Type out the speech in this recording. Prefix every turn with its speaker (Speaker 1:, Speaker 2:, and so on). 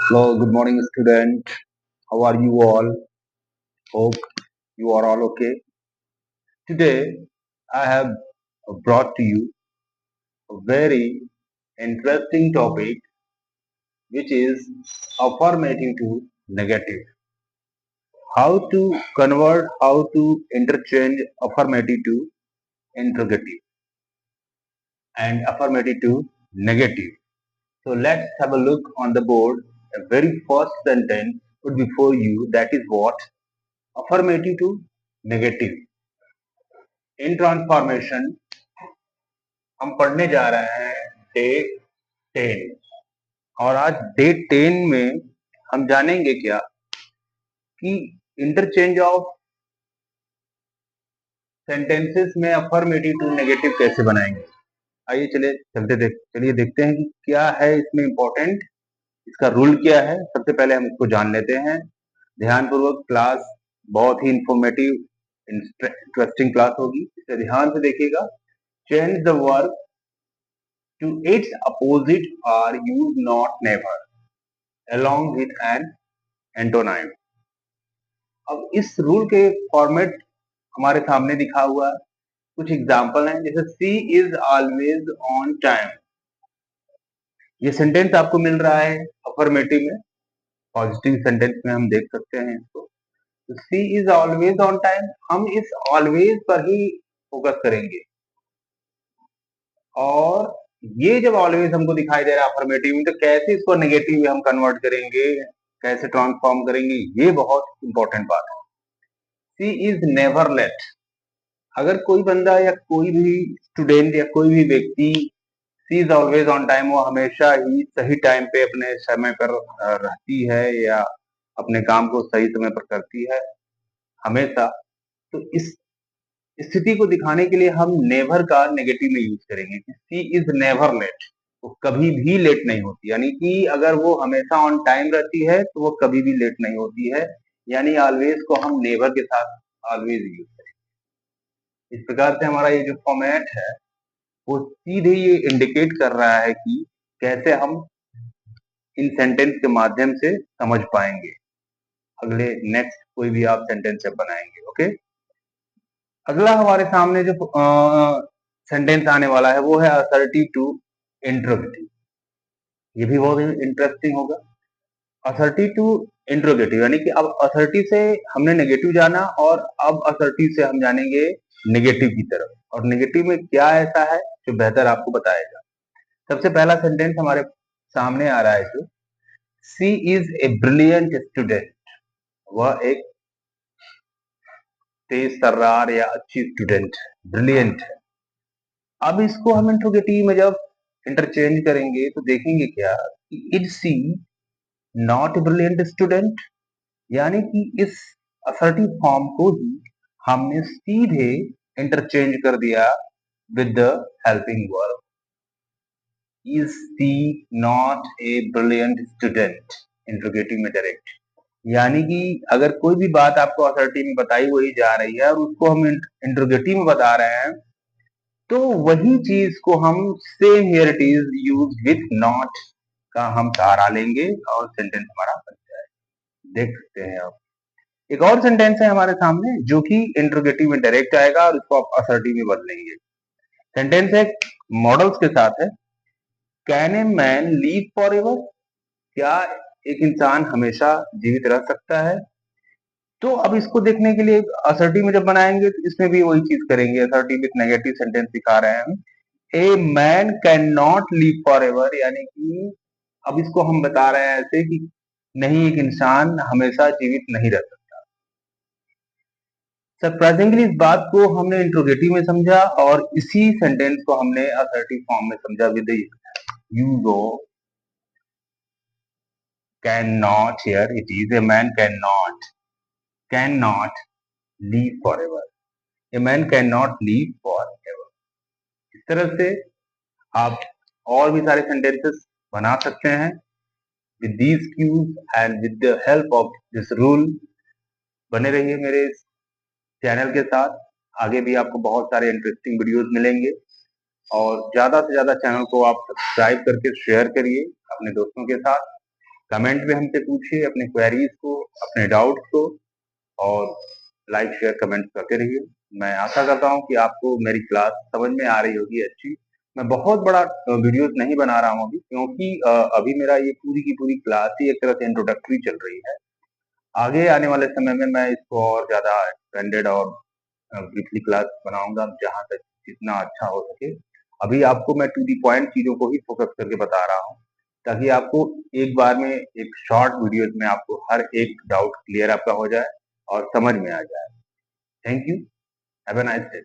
Speaker 1: Hello, good morning, student. How are you all? Hope you are all okay. Today, I have brought to you a very interesting topic, which is affirmative to negative. How to interchange affirmative to interrogative and affirmative to negative. So let's have a look on the board. A very first sentence put before you, that is what? Affirmative to negative. In transformation हम पढ़ने जा रहे हैं day 10। और आज day 10 में हम जानेंगे क्या कि इंटरचेंज ऑफ सेंटेंसेस में अफर्मेटिव टू नेगेटिव कैसे बनाएंगे। आइए चलिए देखते हैं कि क्या है इसमें इंपॉर्टेंट, इसका रूल क्या है। सबसे पहले हम इसको जान लेते हैं ध्यानपूर्वक। क्लास बहुत ही इंफॉर्मेटिव इंटरेस्टिंग क्लास होगी, इसे ध्यान से देखिएगा। Change the verb to its opposite are used not never along with an antonym। अब इस रूल के फॉर्मेट हमारे सामने दिखा हुआ है, कुछ एग्जांपल हैं, जैसे सी इज ऑलवेज ऑन टाइम। ये सेंटेंस आपको मिल रहा है अफर्मेटिव में, पॉजिटिव सेंटेंस में हम देख सकते हैं इसको। तो सी इज ऑलवेज ऑन टाइम, हम इस ऑलवेज पर ही फोकस करेंगे। और ये जब ऑलवेज हमको दिखाई दे रहा है अफर्मेटिव में, तो कैसे इसको नेगेटिव में हम कन्वर्ट करेंगे, कैसे ट्रांसफॉर्म करेंगे, ये बहुत इंपॉर्टेंट बात है। सी इज नेवर लेट। अगर कोई बंदा या कोई भी स्टूडेंट या कोई भी व्यक्ति सी इज ऑलवेज ऑन टाइम, वो हमेशा ही सही टाइम पे अपने समय पर रहती है या अपने काम को सही समय पर करती है हमेशा, तो इस स्थिति को दिखाने के लिए हम नेवर का नेगेटिव में यूज करेंगे कि सी इज नेवर लेट। वो कभी भी लेट नहीं होती, यानी कि अगर वो हमेशा ऑन टाइम रहती है तो वो कभी भी लेट नहीं होती है, यानी ऑलवेज को हम नेवर के साथ ऑलवेज यूज करेंगे। इस प्रकार से हमारा ये जो फॉर्मेट है वो सीधे ये इंडिकेट कर रहा है कि कैसे हम इन सेंटेंस के माध्यम से समझ पाएंगे अगले नेक्स्ट कोई भी आप सेंटेंस जब बनाएंगे। ओके, अगला हमारे सामने जो सेंटेंस आने वाला है वो है असर्टिव टू इंट्रोगेटिव। ये भी बहुत इंटरेस्टिंग होगा। असर्टिव टू इंट्रोगेटिव यानी कि अब असर्टिव से हमने नेगेटिव जाना और अब असर्टिव से हम जानेंगे नेगेटिव की तरफ, और नेगेटिव में क्या ऐसा है जो बेहतर आपको बताएगा। सबसे पहला सेंटेंस हमारे सामने आ रहा है जो सी इज ए ब्रिलियंट स्टूडेंट। वह एक तेज तर्रार या अच्छी स्टूडेंट है, ब्रिलियंट है। अब इसको हम इंट्रोगेटिव में जब इंटरचेंज करेंगे तो देखेंगे क्या, is C not brilliant student, यानी कि इस असर्टिव फॉर्म को ही हमने सीधे इंटरचेंज कर दिया with the helping verb. Is C not a brilliant student, interrogative में डायरेक्ट, यानी कि अगर कोई भी बात आपको असर्टिव में बताई वही जा रही है और उसको हम इंट्रोगेटिव में बता रहे हैं, तो वही चीज को हम same here it is use with not का हम सहारा लेंगे और सेंटेंस हमारा बन जाएगा। देख सकते हैं आप, एक और सेंटेंस है हमारे सामने जो कि इंट्रोगेटिव में डायरेक्ट आएगा और उसको आप असर्टिव में बदलेंगे। सेंटेंस है मॉडल्स के साथ है, can a man leave for ever. क्या एक इंसान हमेशा जीवित रह सकता है। तो अब इसको देखने के लिए असर्टिव में जब बनाएंगे तो इसमें भी वही चीज करेंगे, असर्टिव विथ नेगेटिव सेंटेंस दिखा रहे हैं हम। A man can not live for ever, यानी कि अब इसको हम बता रहे हैं ऐसे कि नहीं, एक इंसान हमेशा जीवित नहीं रह सकता। सरप्राइजिंगली इस बात को हमने इंट्रोगेटिव में समझा और इसी सेंटेंस को हमने असर्टिव फॉर्म में समझा with use of can not. Here it is a man can not leave for ever, a man can not leave for ever. इस तरह से आप और भी सारे सेंटेंसेस बना सकते हैं with these cues and with the help of this rule। बने रहिए मेरे इस चैनल के साथ, आगे भी आपको बहुत सारे इंटरेस्टिंग वीडियोस मिलेंगे। और ज्यादा से ज्यादा चैनल को आप सब्सक्राइब करके शेयर करिए अपने दोस्तों के साथ। कमेंट में हमसे पूछिए अपने क्वेरीज को, अपने डाउट्स को, और लाइक शेयर कमेंट करते रहिए। मैं आशा करता हूँ कि आपको मेरी क्लास समझ में आ रही होगी अच्छी। मैं बहुत बड़ा वीडियोस नहीं बना रहा हूँ अभी, क्योंकि अभी मेरा ये पूरी की पूरी क्लास ही एक तरह से इंट्रोडक्टरी चल रही है। आगे आने वाले समय में मैं इसको और ज्यादा एक्सटेंडेड और ब्रीफली क्लास बनाऊंगा, जहां तक जितना अच्छा हो सके। अभी आपको मैं टू दी पॉइंट चीजों को ही फोकस करके बता रहा हूँ, ताकि आपको एक बार में एक शॉर्ट वीडियोस में आपको हर एक डाउट क्लियर आपका हो जाए और समझ में आ जाए। Thank you. Have a nice day.